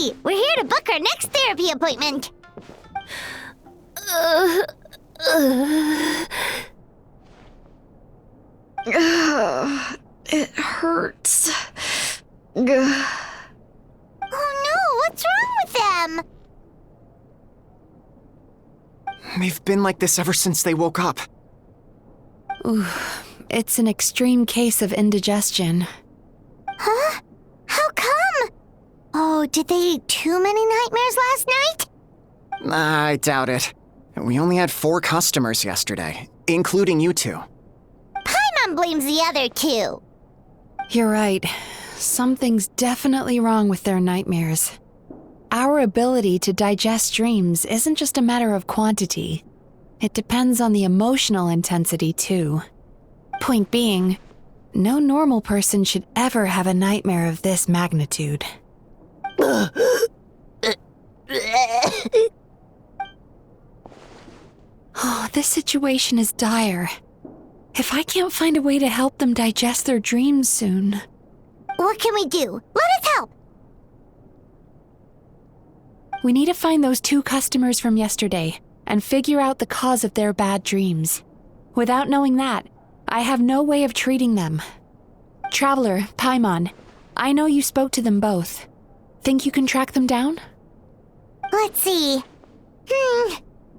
Hurry! We're here to book our next therapy appointment. It hurts. Oh no, what's wrong with them? They've been like this ever since they woke up. Ooh, it's an extreme case of indigestion. Huh? How come? Oh, did they eat too many nightmares last night? I doubt it. We only had 4 customers yesterday, including you two. Paimon blames the other 2. You're right. Something's definitely wrong with their nightmares. Our ability to digest dreams isn't just a matter of quantity. It depends on the emotional intensity, too. Point being, no normal person should ever have a nightmare of this magnitude. Oh, this situation is dire. If I can't find a way to help them digest their dreams soon... What can we do? Let us help! We need to find those 2 customers from yesterday and figure out the cause of their bad dreams. Without knowing that, I have no way of treating them. Traveler, Paimon, I know you spoke to them both. Think you can track them down? Let's see.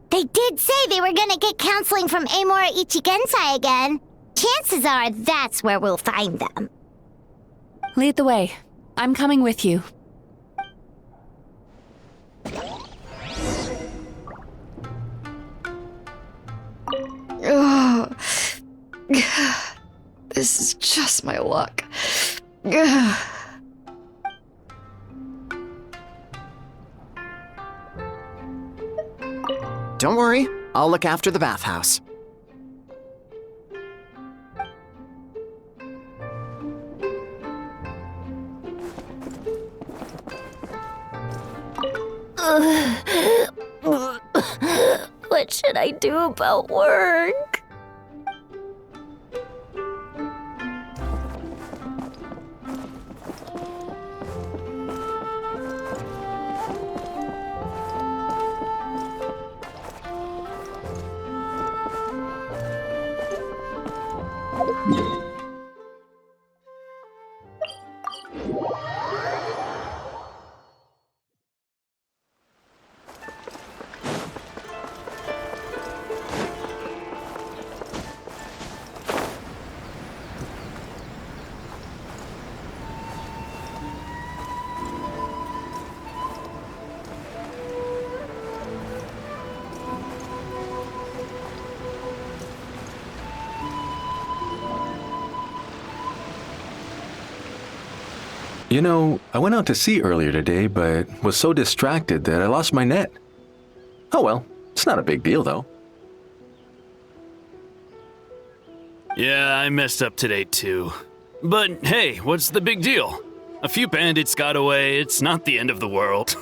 They did say they were gonna get counseling from Amora Ichigensai again. Chances are that's where we'll find them. Lead the way. I'm coming with you. Ugh. This is just my luck. Don't worry, I'll look after the bathhouse. What should I do about work? You know, I went out to sea earlier today, but was so distracted that I lost my net. Oh well, it's not a big deal though. Yeah, I messed up today too. But hey, what's the big deal? A few bandits got away, it's not the end of the world.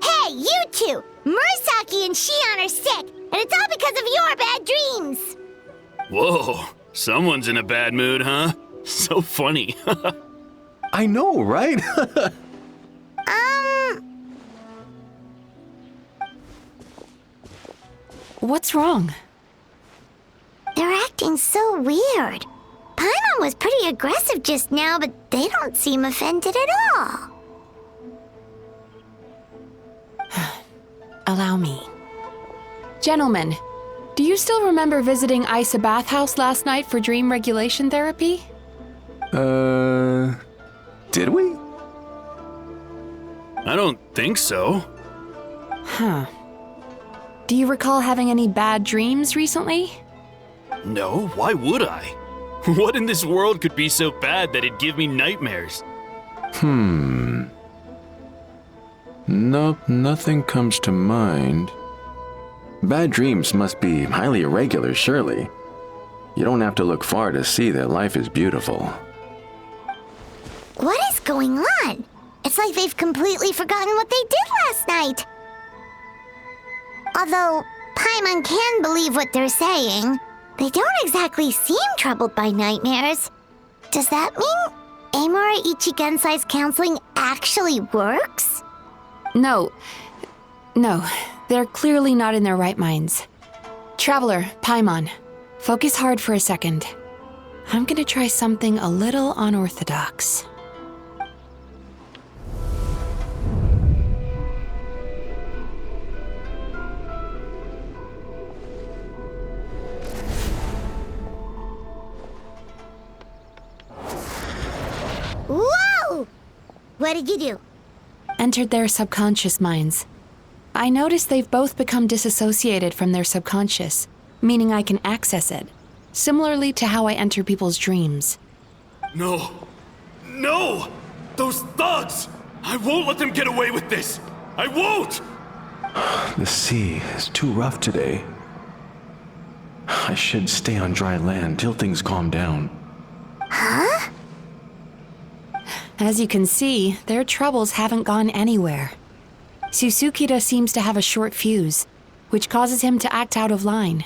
Hey, you 2! Murasaki and Shion are sick, and it's all because of your bad dreams! Whoa, someone's in a bad mood, huh? So funny. I know, right? What's wrong? They're acting so weird. Paimon was pretty aggressive just now, but they don't seem offended at all. Allow me. Gentlemen, do you still remember visiting Isa Bathhouse last night for dream regulation therapy? Did we? I don't think so. Huh. Do you recall having any bad dreams recently? No, why would I? What in this world could be so bad that it'd give me nightmares? Nope, nothing comes to mind. Bad dreams must be highly irregular, surely. You don't have to look far to see that life is beautiful. What is going on? It's like they've completely forgotten what they did last night. Although Paimon can believe what they're saying, they don't exactly seem troubled by nightmares. Does that mean Amora Ichigensai's counseling actually works? No, they're clearly not in their right minds. Traveler, Paimon, focus hard for a second. I'm gonna try something a little unorthodox. Whoa! What did you do? Entered their subconscious minds. I noticed they've both become disassociated from their subconscious, meaning I can access it, similarly to how I enter people's dreams. No! No! Those thugs! I won't let them get away with this! I won't! The sea is too rough today. I should stay on dry land till things calm down. Huh? As you can see, their troubles haven't gone anywhere. Susukida seems to have a short fuse, which causes him to act out of line.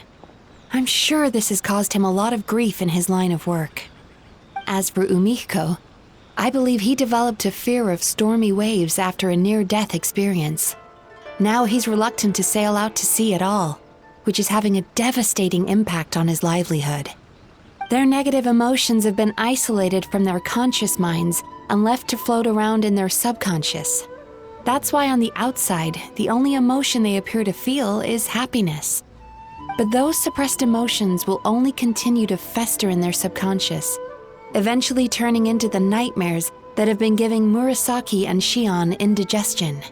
I'm sure this has caused him a lot of grief in his line of work. As for Umiko, I believe he developed a fear of stormy waves after a near-death experience. Now he's reluctant to sail out to sea at all, which is having a devastating impact on his livelihood. Their negative emotions have been isolated from their conscious minds and left to float around in their subconscious. That's why on the outside, the only emotion they appear to feel is happiness. But those suppressed emotions will only continue to fester in their subconscious, eventually turning into the nightmares that have been giving Murasaki and Shion indigestion.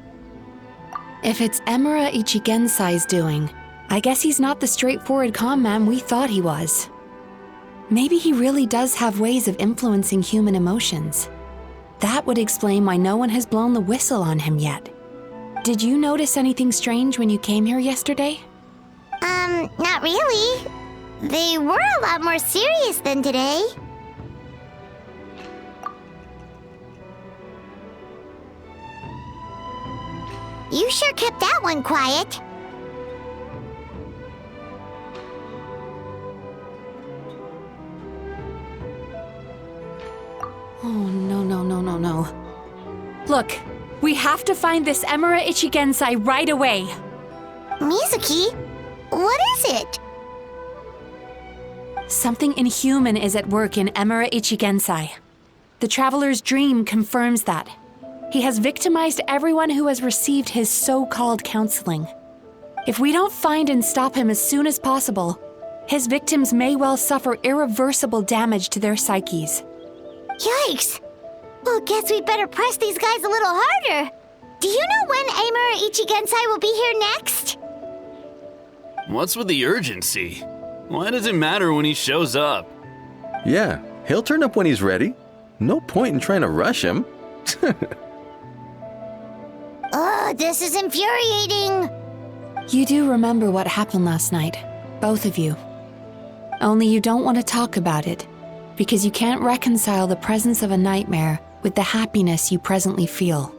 If it's Emura Ichigensai's doing, I guess he's not the straightforward calm man we thought he was. Maybe he really does have ways of influencing human emotions. That would explain why no one has blown the whistle on him yet. Did you notice anything strange when you came here yesterday? Not really. They were a lot more serious than today. You sure kept that one quiet. Oh, no. Look, we have to find this Emura Ichigensai right away. Mizuki, what is it? Something inhuman is at work in Emura Ichigensai. The Traveler's dream confirms that. He has victimized everyone who has received his so-called counseling. If we don't find and stop him as soon as possible, his victims may well suffer irreversible damage to their psyches. Yikes! Well, guess we better press these guys a little harder. Do you know when Amura Ichigensai will be here next? What's with the urgency? Why does it matter when he shows up? Yeah, he'll turn up when he's ready. No point in trying to rush him. Oh, this is infuriating. You do remember what happened last night, both of you. Only you don't want to talk about it, because you can't reconcile the presence of a nightmare with the happiness you presently feel.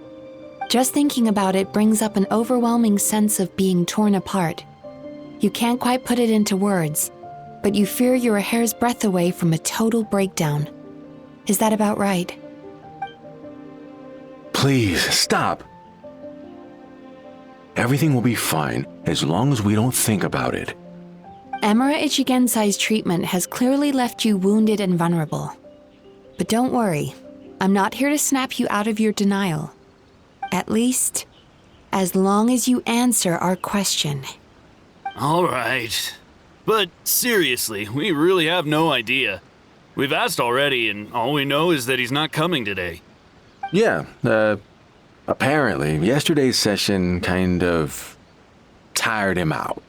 Just thinking about it brings up an overwhelming sense of being torn apart. You can't quite put it into words, but you fear you're a hair's breadth away from a total breakdown. Is that about right? Please, stop. Everything will be fine as long as we don't think about it. Emura Ichigensai's treatment has clearly left you wounded and vulnerable. But don't worry, I'm not here to snap you out of your denial. At least, as long as you answer our question. All right. But seriously, we really have no idea. We've asked already, and all we know is that he's not coming today. Yeah, apparently yesterday's session kind of tired him out.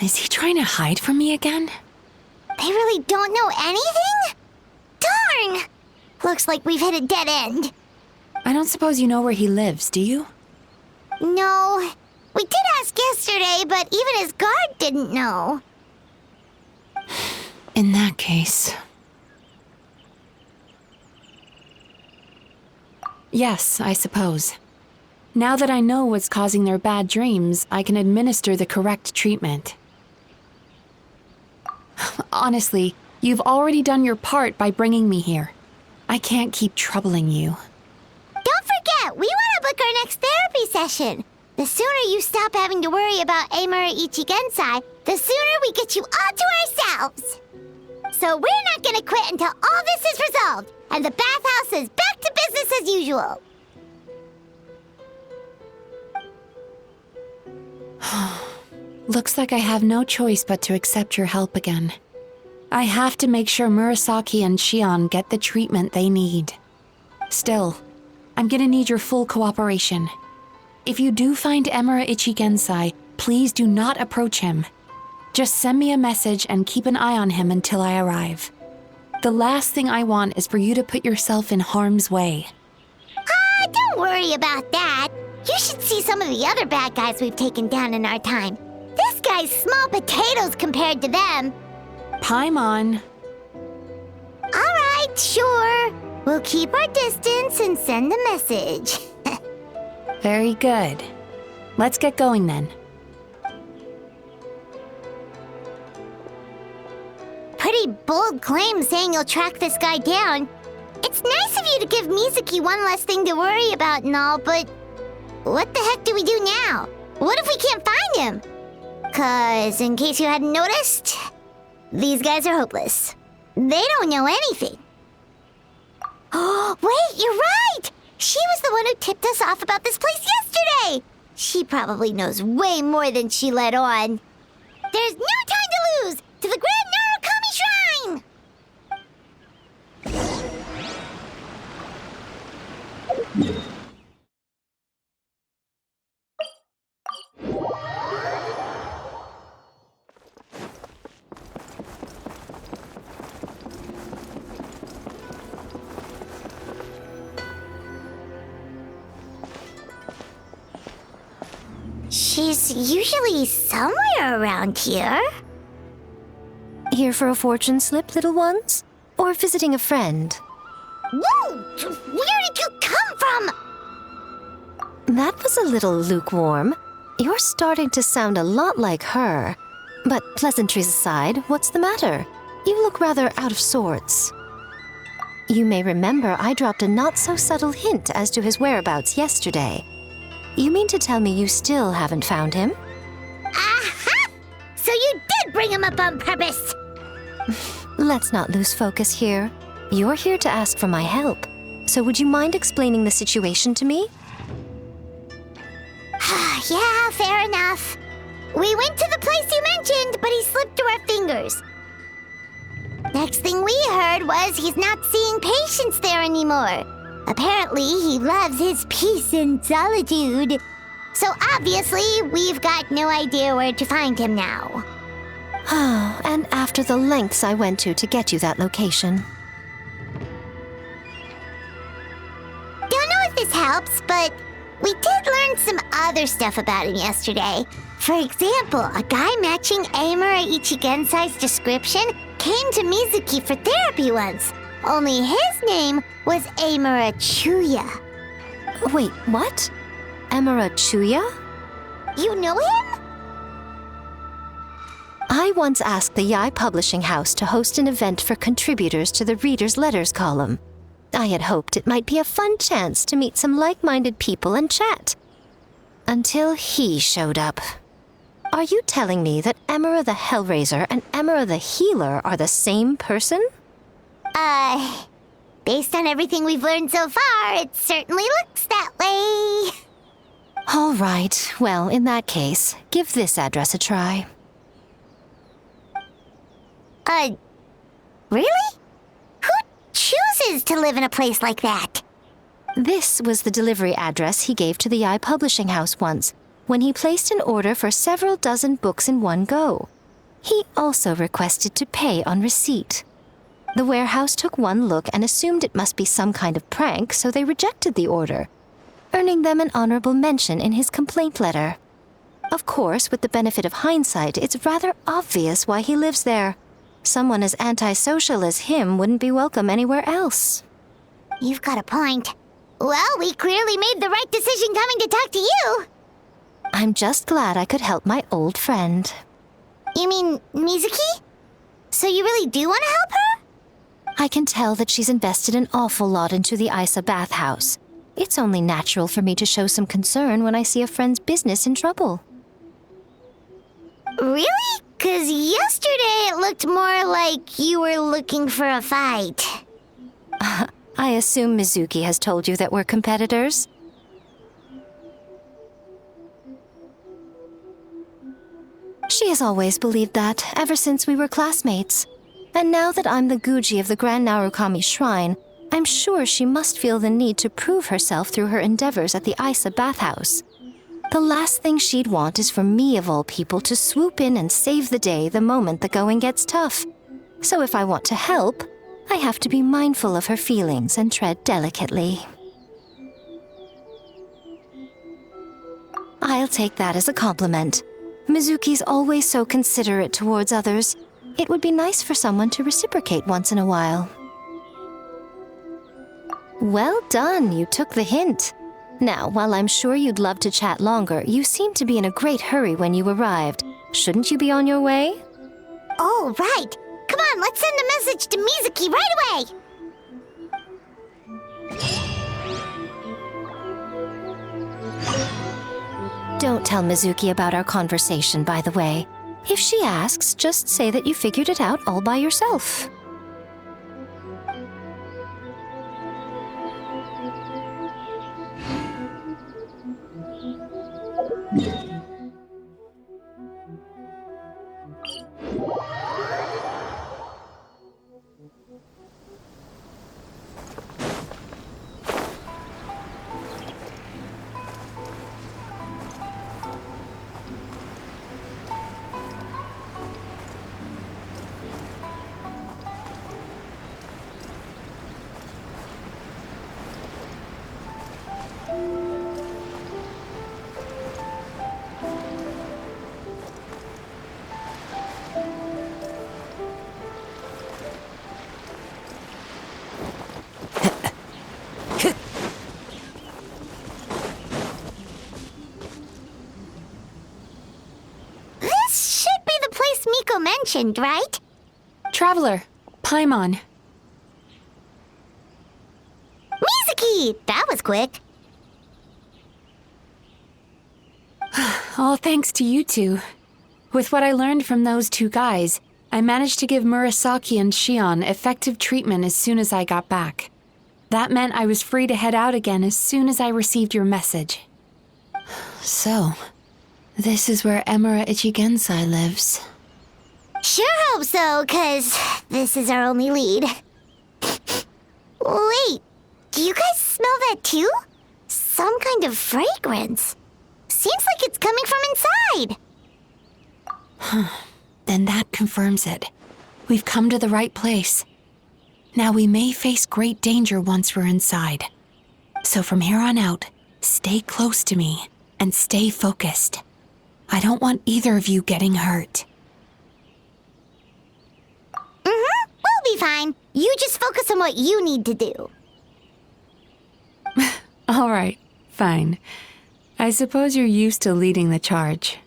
Is he trying to hide from me again? They really don't know anything? Darn! Looks like we've hit a dead end. I don't suppose you know where he lives, do you? No. We did ask yesterday, but even his guard didn't know. In that case... Yes, I suppose. Now that I know what's causing their bad dreams, I can administer the correct treatment. Honestly, you've already done your part by bringing me here. I can't keep troubling you. Don't forget, we want to book our next therapy session. The sooner you stop having to worry about Amura Ichigensai, the sooner we get you all to ourselves. So we're not gonna quit until all this is resolved, and the bathhouse is back to business as usual. Looks like I have no choice but to accept your help again. I have to make sure Murasaki and Shion get the treatment they need. Still, I'm gonna need your full cooperation. If you do find Emura Ichigensai, please do not approach him. Just send me a message and keep an eye on him until I arrive. The last thing I want is for you to put yourself in harm's way. Don't worry about that. You should see some of the other bad guys we've taken down in our time. This guy's small potatoes compared to them. Paimon. All right, sure. We'll keep our distance and send a message. Very good. Let's get going then. Pretty bold claim saying you'll track this guy down. It's nice of you to give Mizuki one less thing to worry about and all, but what the heck do we do now? What if we can't find him? 'Cause in case you hadn't noticed, these guys are hopeless. They don't know anything. Oh, wait, you're right! She was the one who tipped us off about this place yesterday! She probably knows way more than she let on. There's no time to lose! To the Grand Narukami Shrine! She's usually somewhere around here. Here for a fortune slip, little ones? Or visiting a friend? Whoa! Where did you come from? That was a little lukewarm. You're starting to sound a lot like her. But pleasantries aside, what's the matter? You look rather out of sorts. You may remember I dropped a not-so-subtle hint as to his whereabouts yesterday. You mean to tell me you still haven't found him? Aha! So you did bring him up on purpose! Let's not lose focus here. You're here to ask for my help. So would you mind explaining the situation to me? Yeah, fair enough. We went to the place you mentioned, but he slipped through our fingers. Next thing we heard was he's not seeing patients there anymore. Apparently, he loves his peace and solitude. So obviously, we've got no idea where to find him now. And after the lengths I went to get you that location. Don't know if this helps, but we did learn some other stuff about him yesterday. For example, a guy matching Amura Ichigensai's description came to Mizuki for therapy once. Only his name was Amura Chuya. Wait, what? Emura Chuya? You know him? I once asked the Yai Publishing House to host an event for contributors to the Reader's Letters column. I had hoped it might be a fun chance to meet some like-minded people and chat. Until he showed up. Are you telling me that Emura the Hellraiser and Emura the Healer are the same person? Based on everything we've learned so far, it certainly looks that way. All right, well, in that case, give this address a try. Really? Who chooses to live in a place like that? This was the delivery address he gave to the Yai Publishing House once, when he placed an order for several dozen books in one go. He also requested to pay on receipt. The warehouse took one look and assumed it must be some kind of prank, so they rejected the order, earning them an honorable mention in his complaint letter. Of course, with the benefit of hindsight, it's rather obvious why he lives there. Someone as antisocial as him wouldn't be welcome anywhere else. You've got a point. Well, we clearly made the right decision coming to talk to you. I'm just glad I could help my old friend. You mean Mizuki? So you really do want to help her? I can tell that she's invested an awful lot into the Isa bathhouse. It's only natural for me to show some concern when I see a friend's business in trouble. Really? 'Cause yesterday it looked more like you were looking for a fight. I assume Mizuki has told you that we're competitors? She has always believed that, ever since we were classmates. And now that I'm the Guji of the Grand Narukami Shrine, I'm sure she must feel the need to prove herself through her endeavors at the Isa bathhouse. The last thing she'd want is for me, of all people, to swoop in and save the day the moment the going gets tough. So if I want to help, I have to be mindful of her feelings and tread delicately. I'll take that as a compliment. Mizuki's always so considerate towards others. It would be nice for someone to reciprocate once in a while. Well done, you took the hint. Now, while I'm sure you'd love to chat longer, you seemed to be in a great hurry when you arrived. Shouldn't you be on your way? Oh, right. Come on, let's send a message to Mizuki right away. Don't tell Mizuki about our conversation, by the way. If she asks, just say that you figured it out all by yourself. Miko mentioned, right? Traveler, Paimon. Mizuki! That was quick. All thanks to you two. With what I learned from those two guys, I managed to give Murasaki and Shion effective treatment as soon as I got back. That meant I was free to head out again as soon as I received your message. So, this is where Emura Ichigensai lives. Sure hope so, 'cause this is our only lead. Wait, do you guys smell that too? Some kind of fragrance. Seems like it's coming from inside. Then that confirms it. We've come to the right place. Now we may face great danger once we're inside. So from here on out, stay close to me and stay focused. I don't want either of you getting hurt. We'll be fine. You just focus on what you need to do. All right, fine. I suppose you're used to leading the charge.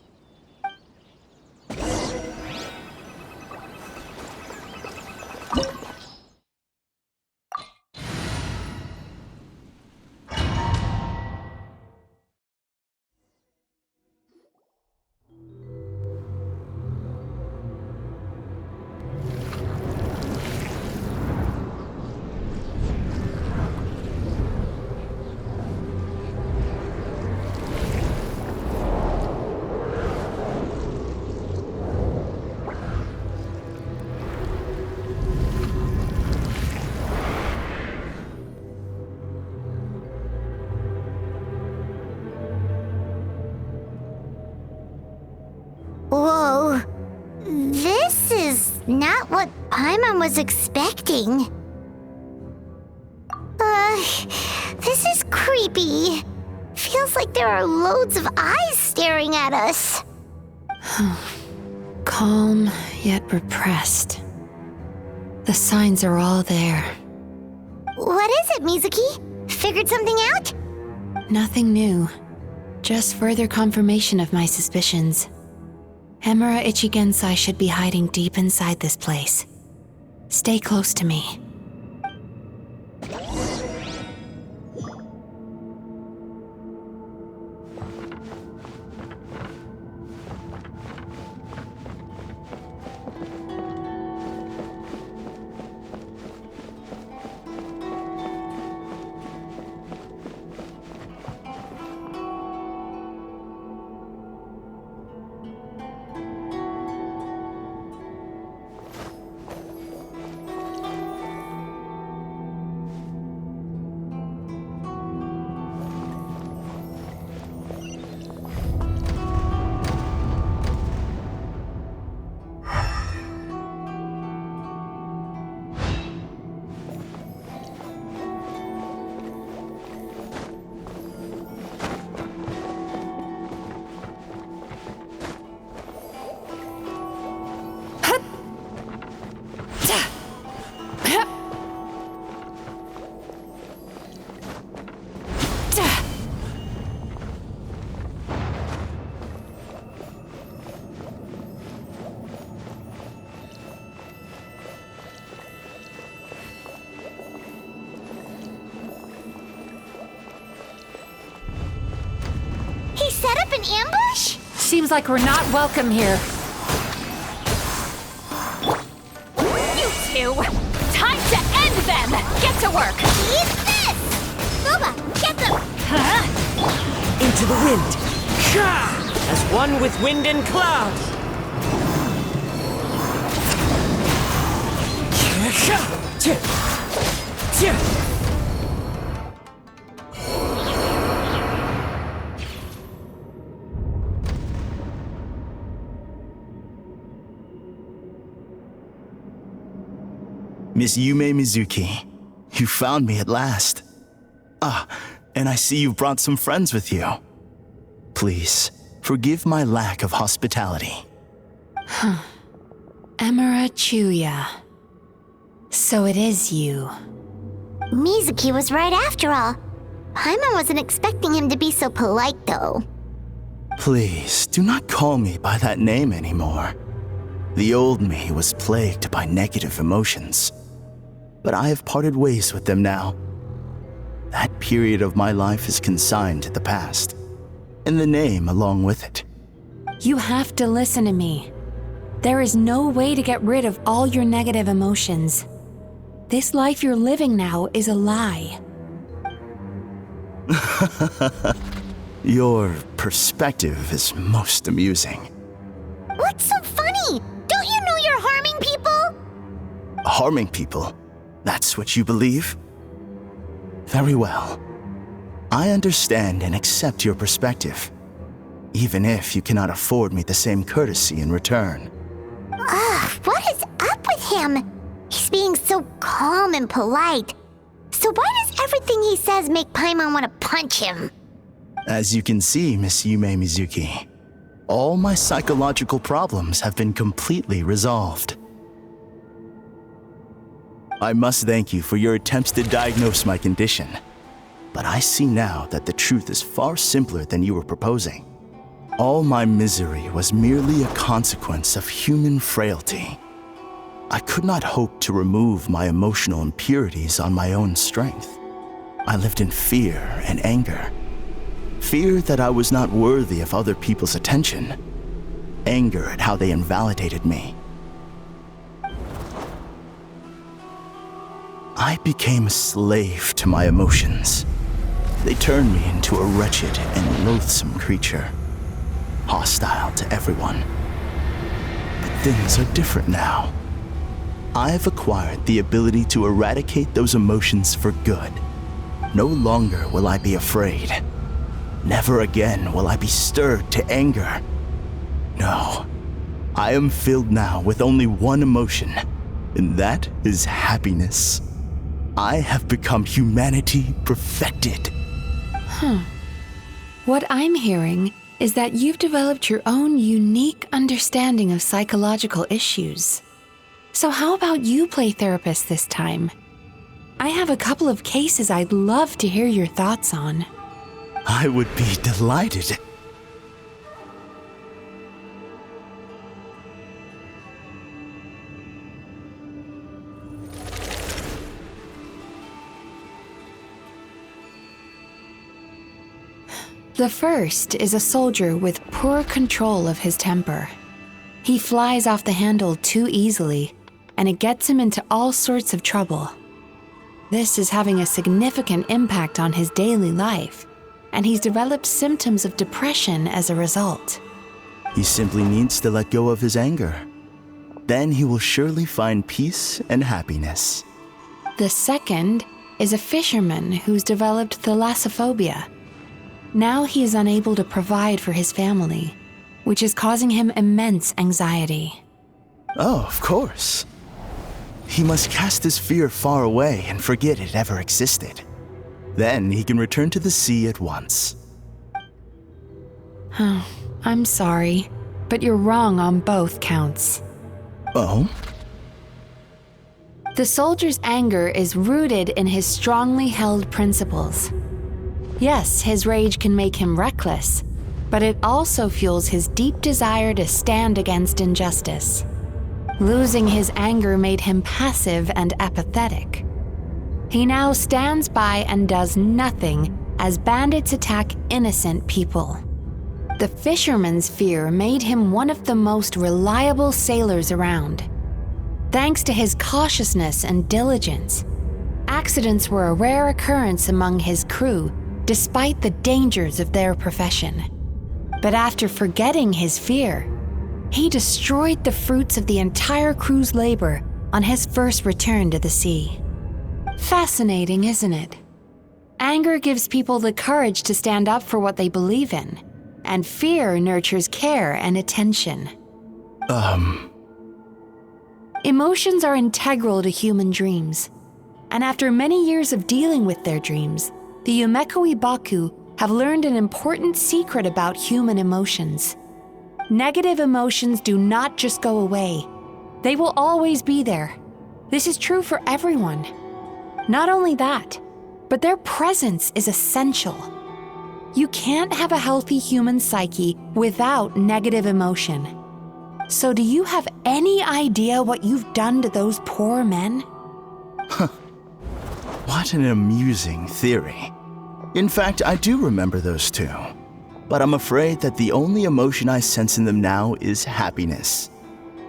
Whoa. This is not what Paimon was expecting. This is creepy. Feels like there are loads of eyes staring at us. Calm, yet repressed. The signs are all there. What is it, Mizuki? Figured something out? Nothing new. Just further confirmation of my suspicions. Emira Ichigensai should be hiding deep inside this place. Stay close to me. He set up an ambush? Seems like we're not welcome here. You two! Time to end them! Get to work! Eat this! Boba, get them! Into the wind! As one with wind and cloud! Miss Yume Mizuki, you found me at last. Ah, and I see you've brought some friends with you. Please, forgive my lack of hospitality. Emira Chuya. So it is you. Mizuki was right after all. Paimon wasn't expecting him to be so polite, though. Please, do not call me by that name anymore. The old me was plagued by negative emotions, but I have parted ways with them now. That period of my life is consigned to the past, and the name along with it. You have to listen to me. There is no way to get rid of all your negative emotions. This life you're living now is a lie. Your perspective is most amusing. What's so funny? Don't you know you're harming people? Harming people? That's what you believe? Very well. I understand and accept your perspective, even if you cannot afford me the same courtesy in return. What is up with him? He's being so calm and polite. So why does everything he says make Paimon want to punch him? As you can see, Miss Yume Mizuki, all my psychological problems have been completely resolved. I must thank you for your attempts to diagnose my condition, but I see now that the truth is far simpler than you were proposing. All my misery was merely a consequence of human frailty. I could not hope to remove my emotional impurities on my own strength. I lived in fear and anger. Fear that I was not worthy of other people's attention. Anger at how they invalidated me. I became a slave to my emotions. They turned me into a wretched and loathsome creature, hostile to everyone. But things are different now. I've acquired the ability to eradicate those emotions for good. No longer will I be afraid. Never again will I be stirred to anger. No, I am filled now with only one emotion, and that is happiness. I have become humanity perfected. What I'm hearing is that you've developed your own unique understanding of psychological issues. So how about you play therapist this time? I have a couple of cases I'd love to hear your thoughts on. I would be delighted. The first is a soldier with poor control of his temper. He flies off the handle too easily, and it gets him into all sorts of trouble. This is having a significant impact on his daily life, and he's developed symptoms of depression as a result. He simply needs to let go of his anger. Then he will surely find peace and happiness. The second is a fisherman who's developed thalassophobia. Now he is unable to provide for his family, which is causing him immense anxiety. Oh, of course. He must cast his fear far away and forget it ever existed. Then he can return to the sea at once. Oh, I'm sorry, but you're wrong on both counts. Oh? The soldier's anger is rooted in his strongly held principles. Yes, his rage can make him reckless, but it also fuels his deep desire to stand against injustice. Losing his anger made him passive and apathetic. He now stands by and does nothing as bandits attack innocent people. The fisherman's fear made him one of the most reliable sailors around. Thanks to his cautiousness and diligence, accidents were a rare occurrence among his crew despite the dangers of their profession. But after forgetting his fear, he destroyed the fruits of the entire crew's labor on his first return to the sea. Fascinating, isn't it? Anger gives people the courage to stand up for what they believe in, and fear nurtures care and attention. Emotions are integral to human dreams, and after many years of dealing with their dreams, the Yumeko Ibaku have learned an important secret about human emotions. Negative emotions do not just go away. They will always be there. This is true for everyone. Not only that, but their presence is essential. You can't have a healthy human psyche without negative emotion. So do you have any idea what you've done to those poor men? What an amusing theory. In fact, I do remember those two. But I'm afraid that the only emotion I sense in them now is happiness.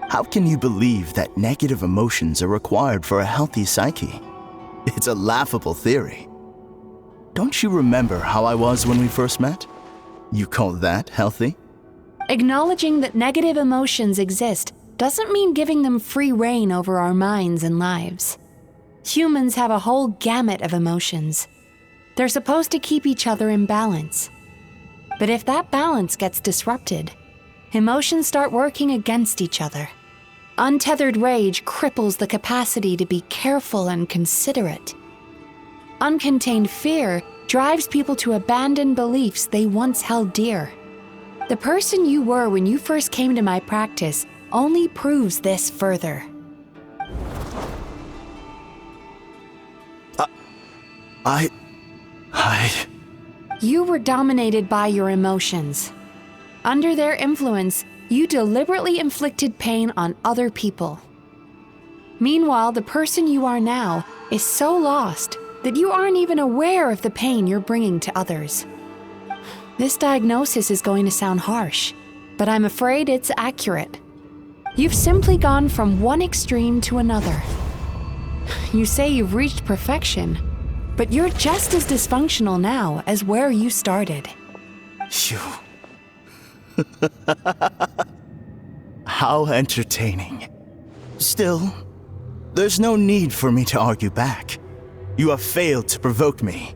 How can you believe that negative emotions are required for a healthy psyche? It's a laughable theory. Don't you remember how I was when we first met? You call that healthy? Acknowledging that negative emotions exist doesn't mean giving them free rein over our minds and lives. Humans have a whole gamut of emotions. They're supposed to keep each other in balance. But if that balance gets disrupted, emotions start working against each other. Untethered rage cripples the capacity to be careful and considerate. Uncontained fear drives people to abandon beliefs they once held dear. The person you were when you first came to my practice only proves this further. You were dominated by your emotions. Under their influence, you deliberately inflicted pain on other people. Meanwhile, the person you are now is so lost that you aren't even aware of the pain you're bringing to others. This diagnosis is going to sound harsh, but I'm afraid it's accurate. You've simply gone from one extreme to another. You say you've reached perfection, but you're just as dysfunctional now as where you started. Phew. How entertaining. Still, there's no need for me to argue back. You have failed to provoke me.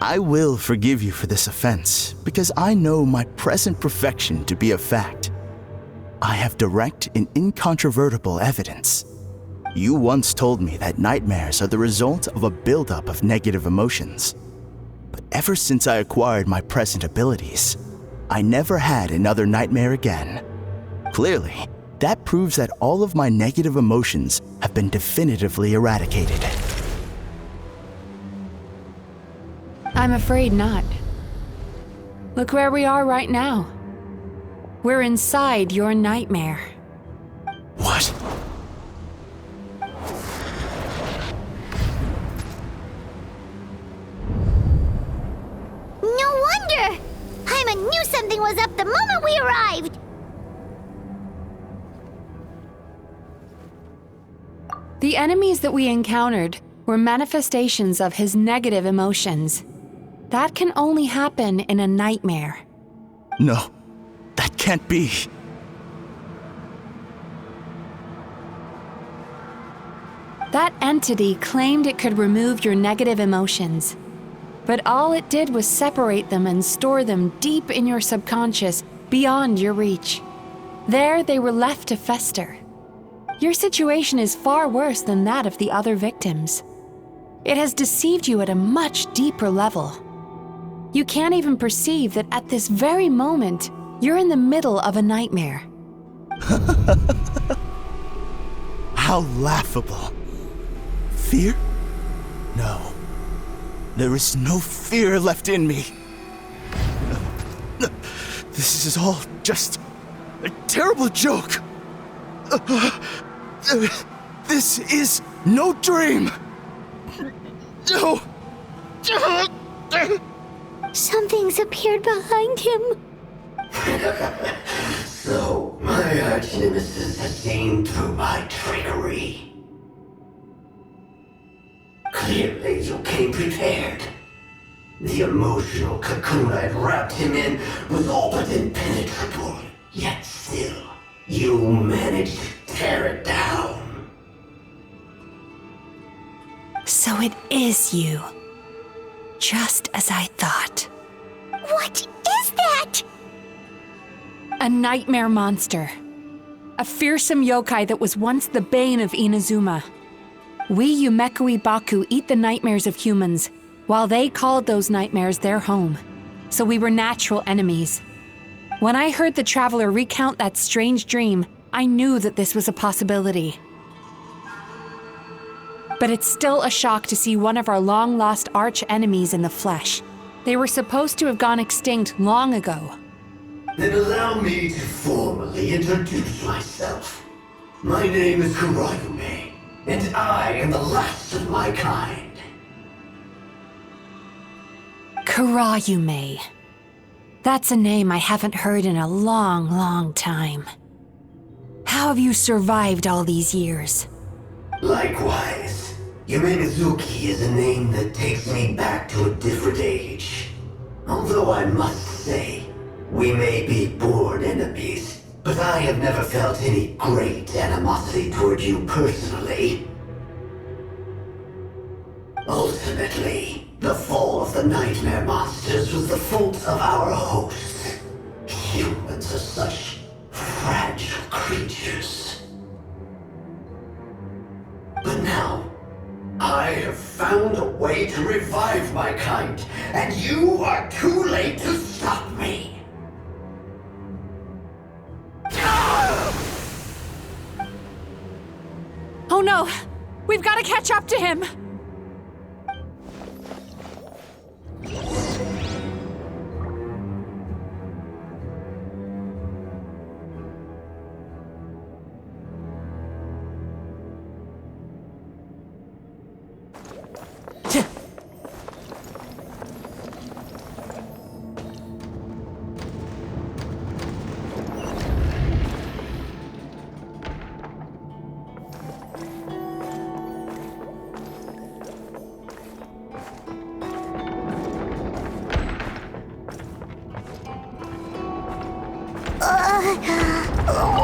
I will forgive you for this offense because I know my present perfection to be a fact. I have direct and incontrovertible evidence. You once told me that nightmares are the result of a buildup of negative emotions. But ever since I acquired my present abilities, I never had another nightmare again. Clearly, that proves that all of my negative emotions have been definitively eradicated. I'm afraid not. Look where we are right now. We're inside your nightmare. What? No wonder! Hyman knew something was up the moment we arrived! The enemies that we encountered were manifestations of his negative emotions. That can only happen in a nightmare. No, that can't be. That entity claimed it could remove your negative emotions. But all it did was separate them and store them deep in your subconscious, beyond your reach. There, they were left to fester. Your situation is far worse than that of the other victims. It has deceived you at a much deeper level. You can't even perceive that at this very moment, you're in the middle of a nightmare. How laughable. Fear? No. There is no fear left in me. This is all just a terrible joke. This is no dream. No. Something's appeared behind him. So, my arch-nemesis has seen through my trickery. Clearly, you came prepared. The emotional cocoon I'd wrapped him in was all but impenetrable. Yet still, you managed to tear it down. So it is you. Just as I thought. What is that? A nightmare monster. A fearsome yokai that was once the bane of Inazuma. We Yumekui Baku eat the nightmares of humans, while they called those nightmares their home. So we were natural enemies. When I heard the traveler recount that strange dream, I knew that this was a possibility. But it's still a shock to see one of our long-lost arch-enemies in the flesh. They were supposed to have gone extinct long ago. Then allow me to formally introduce myself. My name is Kurayume, and I am the last of my kind. Kurayume. That's a name I haven't heard in a long, long time. How have you survived all these years? Likewise. Yumenazuki is a name that takes me back to a different age. Although I must say, we may be born enemies, but I have never felt any great animosity toward you personally. Ultimately, the fall of the nightmare monsters was the fault of our hosts. Humans are such fragile creatures. But now, I have found a way to revive my kind, and you are too late to stop me. Oh no! We've got to catch up to him!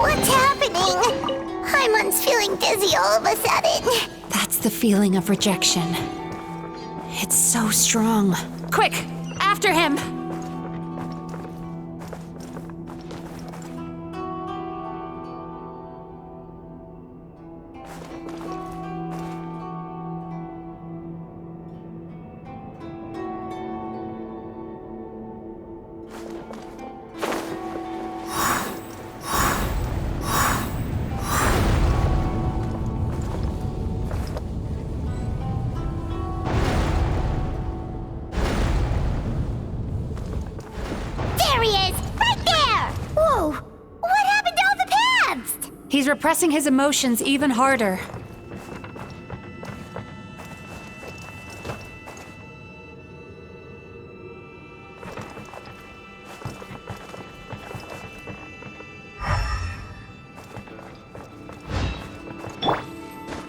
What's happening? Hyman's feeling dizzy all of a sudden. That's the feeling of rejection. It's so strong. Quick! After him! He's repressing his emotions even harder.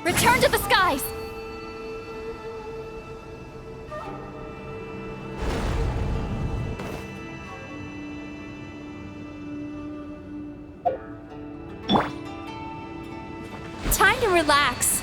Return to the skies! Time to relax.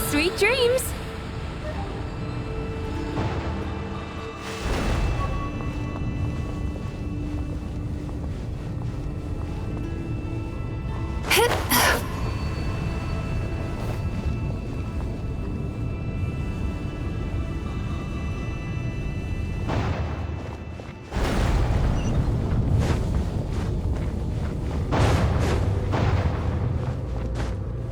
Sweet dreams!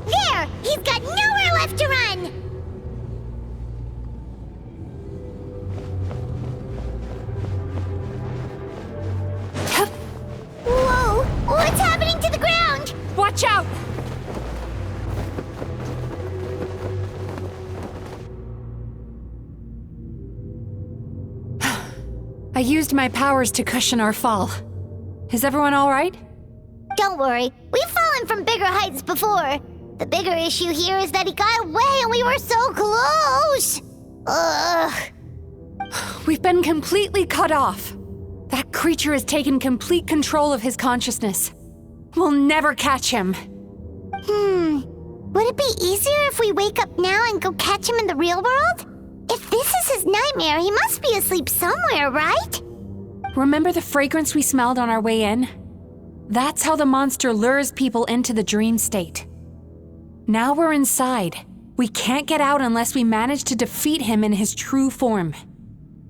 There! He's got nowhere left to run! Whoa! What's happening to the ground? Watch out! I used my powers to cushion our fall. Is everyone all right? Don't worry, we've fallen from bigger heights before. The bigger issue here is that he got away and we were so close! Ugh. We've been completely cut off. That creature has taken complete control of his consciousness. We'll never catch him. Would it be easier if we wake up now and go catch him in the real world? If this is his nightmare, he must be asleep somewhere, right? Remember the fragrance we smelled on our way in? That's how the monster lures people into the dream state. Now we're inside. We can't get out unless we manage to defeat him in his true form.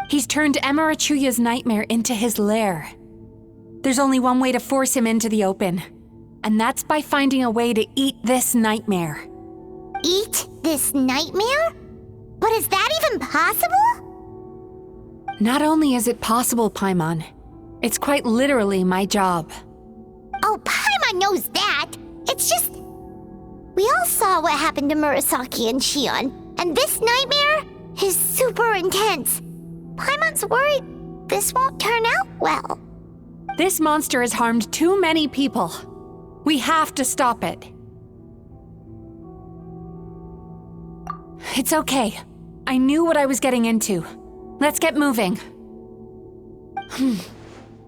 He's turned Emarachuya's nightmare into his lair. There's only one way to force him into the open, and that's by finding a way to eat this nightmare. Eat this nightmare? But is that even possible? Not only is it possible, Paimon, it's quite literally my job. Oh, Paimon knows that. It's just... We all saw what happened to Murasaki and Shion, and this nightmare is super intense. Paimon's worried this won't turn out well. This monster has harmed too many people. We have to stop it. It's okay. I knew what I was getting into. Let's get moving.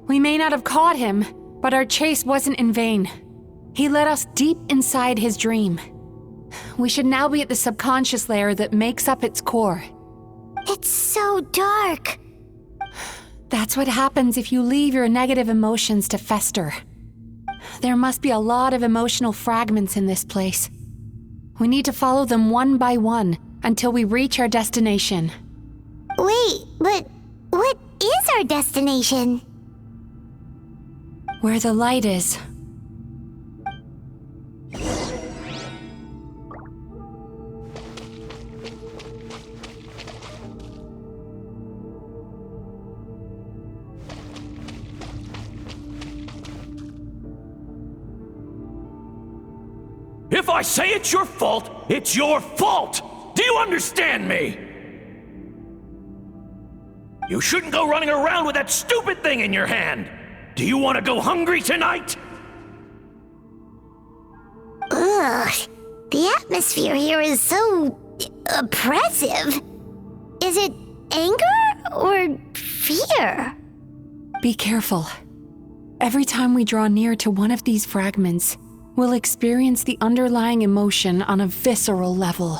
We may not have caught him, but our chase wasn't in vain. He led us deep inside his dream. We should now be at the subconscious layer that makes up its core. It's so dark. That's what happens if you leave your negative emotions to fester. There must be a lot of emotional fragments in this place. We need to follow them one by one until we reach our destination. Wait, but what is our destination? Where the light is. If I say it's your fault, it's your fault! Do you understand me? You shouldn't go running around with that stupid thing in your hand! Do you want to go hungry tonight? Ugh, the atmosphere here is so oppressive. Is it anger or fear? Be careful. Every time we draw near to one of these fragments, we'll experience the underlying emotion on a visceral level.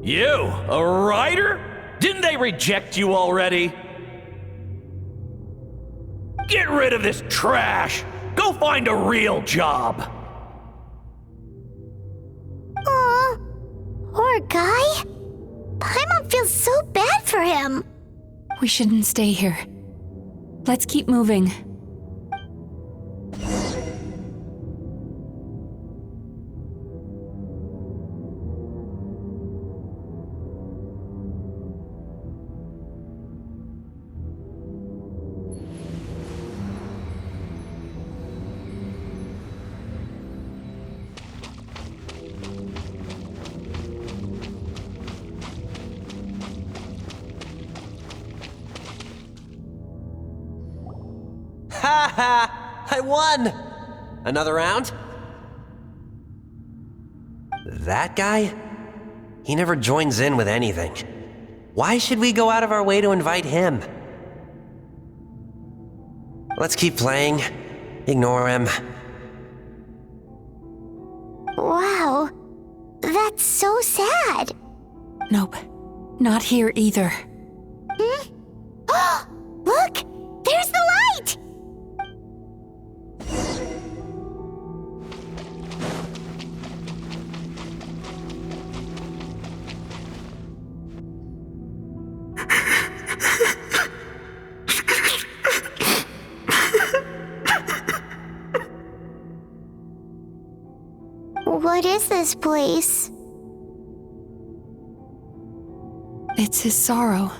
You, a writer? Didn't they reject you already? Get rid of this trash! Go find a real job! Aw, poor guy. Paimon feels so bad for him. We shouldn't stay here. Let's keep moving. Ha ha! I won! Another round? That guy? He never joins in with anything. Why should we go out of our way to invite him? Let's keep playing. Ignore him. Wow, that's so sad. Nope, not here either. Look, there's the light! What is this place? It's his sorrow.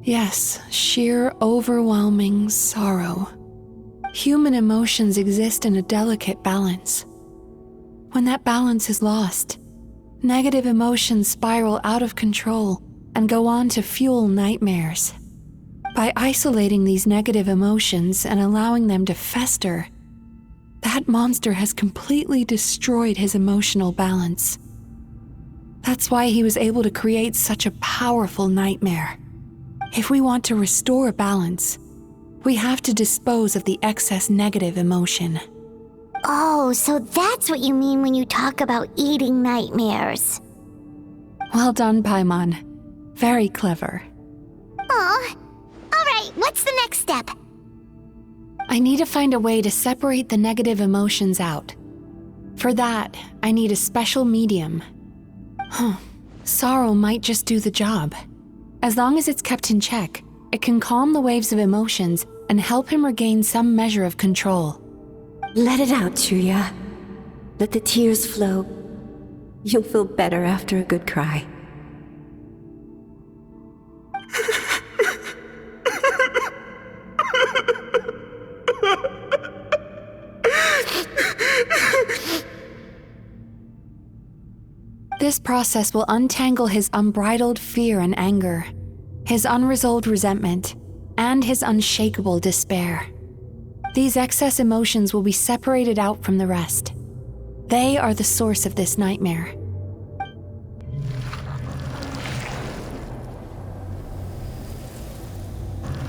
Yes, sheer overwhelming sorrow. Human emotions exist in a delicate balance. When that balance is lost, negative emotions spiral out of control and go on to fuel nightmares. By isolating these negative emotions and allowing them to fester, that monster has completely destroyed his emotional balance. That's why he was able to create such a powerful nightmare. If we want to restore balance, we have to dispose of the excess negative emotion. Oh, so that's what you mean when you talk about eating nightmares. Well done, Paimon. Very clever. Aw. Alright, what's the next step? I need to find a way to separate the negative emotions out. For that, I need a special medium. Sorrow might just do the job. As long as it's kept in check, it can calm the waves of emotions and help him regain some measure of control. Let it out, Chuya. Let the tears flow. You'll feel better after a good cry. This process will untangle his unbridled fear and anger, his unresolved resentment, and his unshakable despair. These excess emotions will be separated out from the rest. They are the source of this nightmare.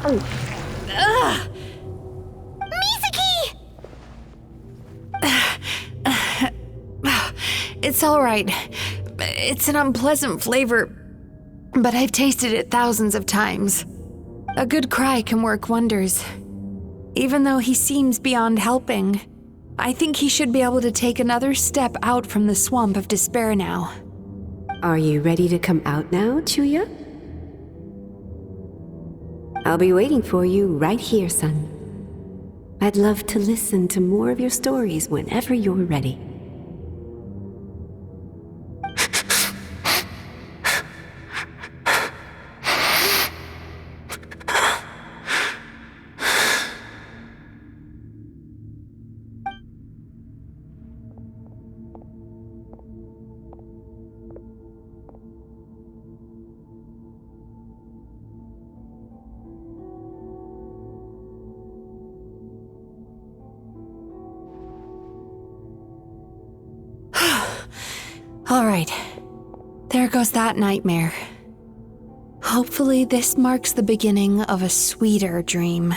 Mizuki! It's all right. It's an unpleasant flavor, but I've tasted it thousands of times. A good cry can work wonders. Even though he seems beyond helping, I think he should be able to take another step out from the swamp of despair now. Are you ready to come out now, Chuya? I'll be waiting for you right here, son. I'd love to listen to more of your stories whenever you're ready. All right, there goes that nightmare. Hopefully this marks the beginning of a sweeter dream.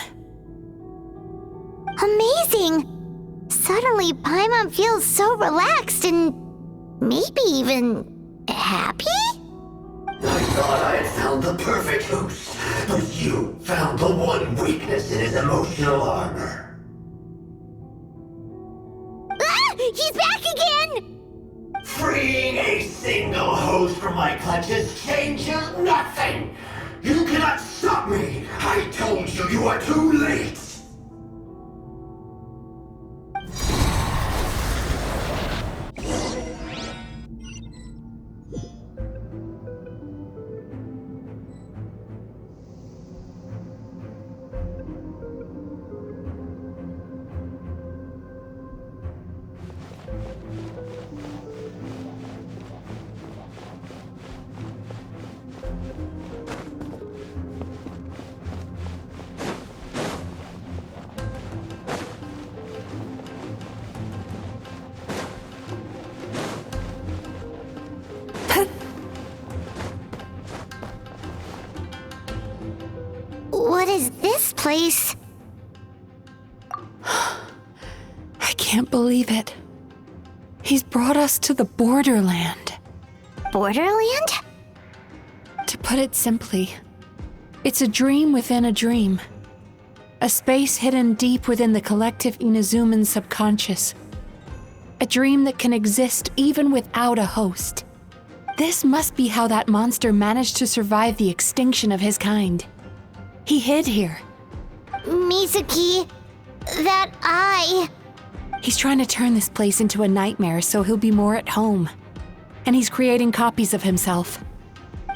Amazing! Suddenly, Paimon feels so relaxed and maybe even happy? I thought I had found the perfect host. but you found the one weakness in his emotional armor. Ah! He's back again! Freeing a single host from my clutches changes nothing! You cannot stop me! I told you you are too late! What is this place? I can't believe it. He's brought us to the Borderland. Borderland? To put it simply, it's a dream within a dream. A space hidden deep within the collective Inazuman subconscious. A dream that can exist even without a host. This must be how that monster managed to survive the extinction of his kind. He hid here. Mizuki, that eye. He's trying to turn this place into a nightmare so he'll be more at home. And he's creating copies of himself.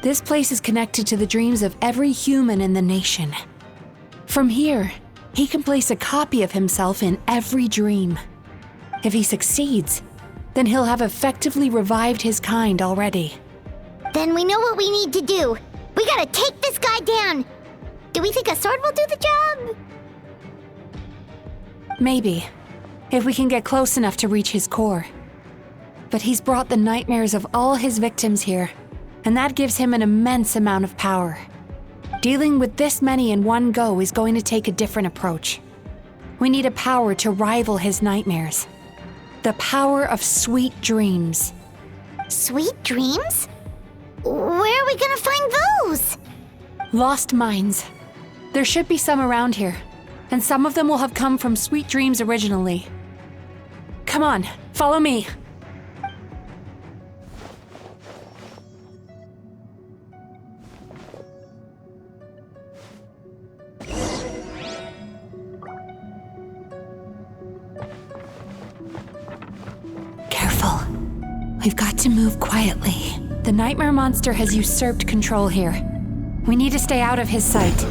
This place is connected to the dreams of every human in the nation. From here, he can place a copy of himself in every dream. If he succeeds, then he'll have effectively revived his kind already. Then we know what we need to do. We gotta take this guy down. Do we think a sword will do the job? Maybe, if we can get close enough to reach his core. But he's brought the nightmares of all his victims here, and that gives him an immense amount of power. Dealing with this many in one go is going to take a different approach. We need a power to rival his nightmares. The power of sweet dreams. Sweet dreams? Where are we gonna find those? Lost minds. There should be some around here, and some of them will have come from sweet dreams originally. Come on, follow me. Careful. We've got to move quietly. The nightmare monster has usurped control here. We need to stay out of his sight.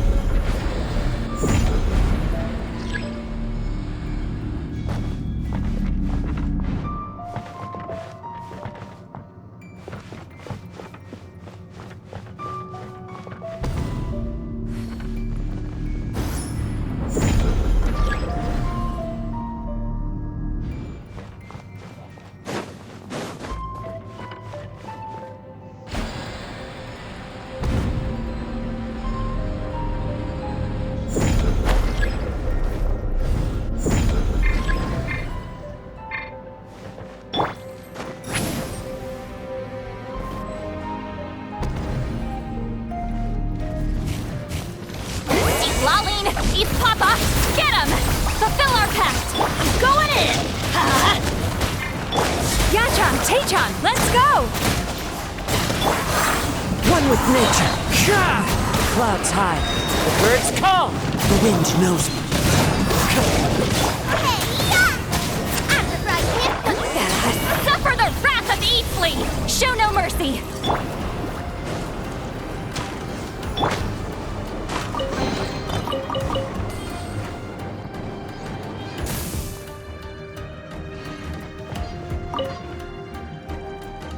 East Papa! Get him! Fulfill our pact! Going in! Yachan, Taechan, let's go! One with nature. The clouds high. The birds call. The wind knows me. Suffer the wrath of Eastly! Show no mercy!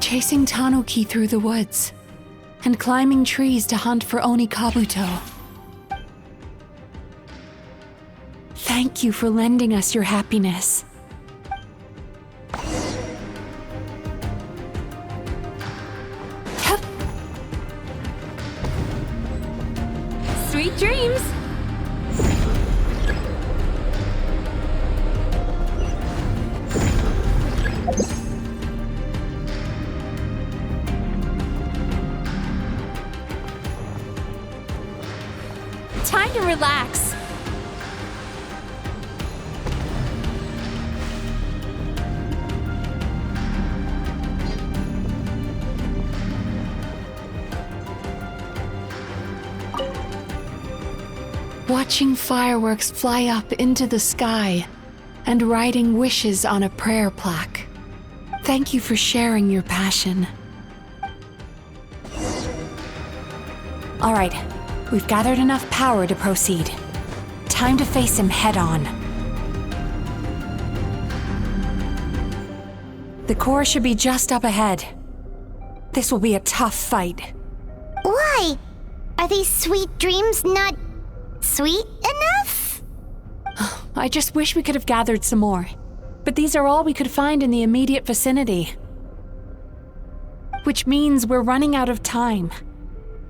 Chasing Tanuki through the woods, and climbing trees to hunt for Onikabuto. Thank you for lending us your happiness. Sweet dreams! watching fireworks fly up into the sky and writing wishes on a prayer plaque. Thank you for sharing your passion. All right, we've gathered enough power to proceed. Time to face him head on. The core should be just up ahead. This will be a tough fight. Why? Are these sweet dreams not sweet enough? I just wish we could have gathered some more. But these are all we could find in the immediate vicinity. Which means we're running out of time.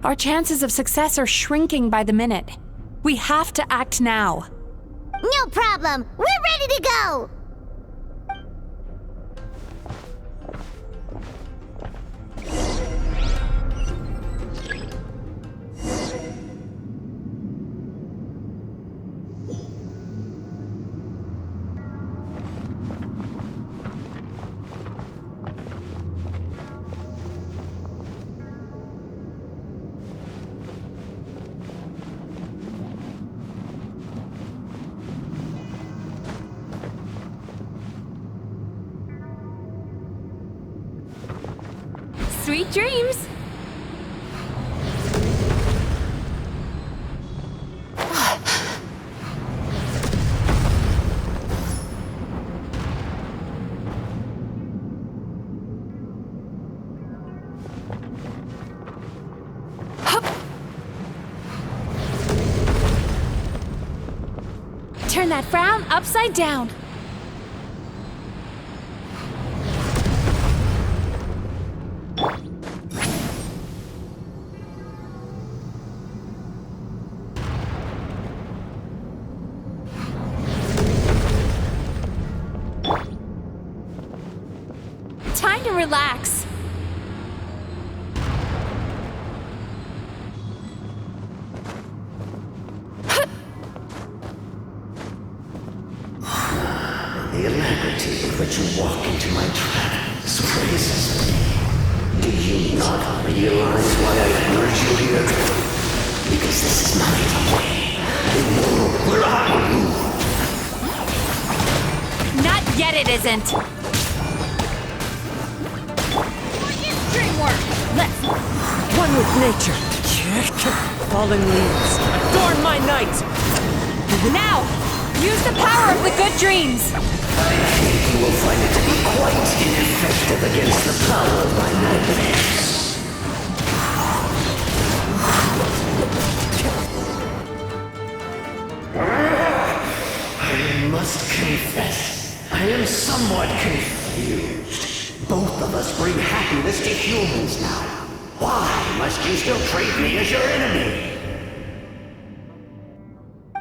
Our chances of success are shrinking by the minute. We have to act now. No problem. We're ready to go. Sweet dreams! Turn that frown upside down. Time to relax. The alacrity with which you walk into my trap surprises me. Do you not realize why I lured you here? Because this is my way. The world where I rule. Not yet it isn't. Dreamwork. Let's One with nature. Fallen leaves, adorn my night. now use the power of the good dreams. I think you will find it to be quite ineffective against the power of my nightmares. I must confess, I am somewhat confused. Both of us bring happiness to humans now. Why must you still treat me as your enemy?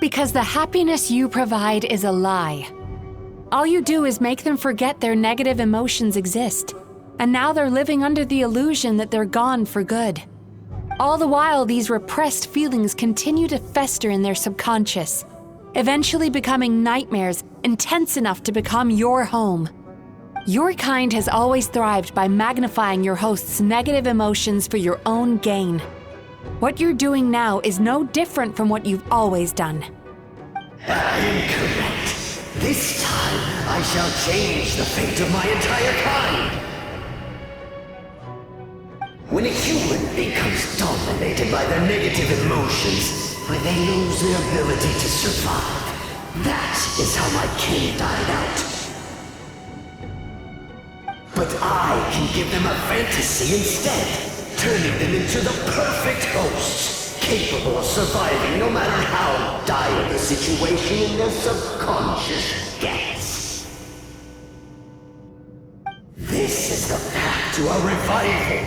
Because the happiness you provide is a lie. All you do is make them forget their negative emotions exist. And now they're living under the illusion that they're gone for good. All the while, these repressed feelings continue to fester in their subconscious, eventually becoming nightmares intense enough to become your home. Your kind has always thrived by magnifying your host's negative emotions for your own gain. What you're doing now is no different from what you've always done. I am correct. This time, I shall change the fate of my entire kind. When a human becomes dominated by their negative emotions, when they lose their ability to survive, that is how my kin died out. But I can give them a fantasy instead, turning them into the perfect hosts, capable of surviving no matter how dire the situation in their subconscious gets. This is the path to a revival.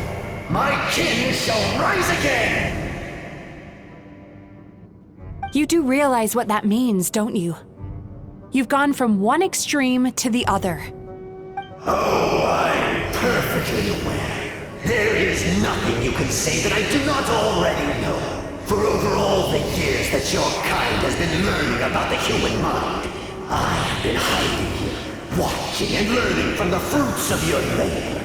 My kin shall rise again! You do realize what that means, don't you? You've gone from one extreme to the other. Oh, I'm perfectly aware. There is nothing you can say that I do not already know. For over all the years that your kind has been learning about the human mind, I have been hiding here, watching and learning from the fruits of your labor.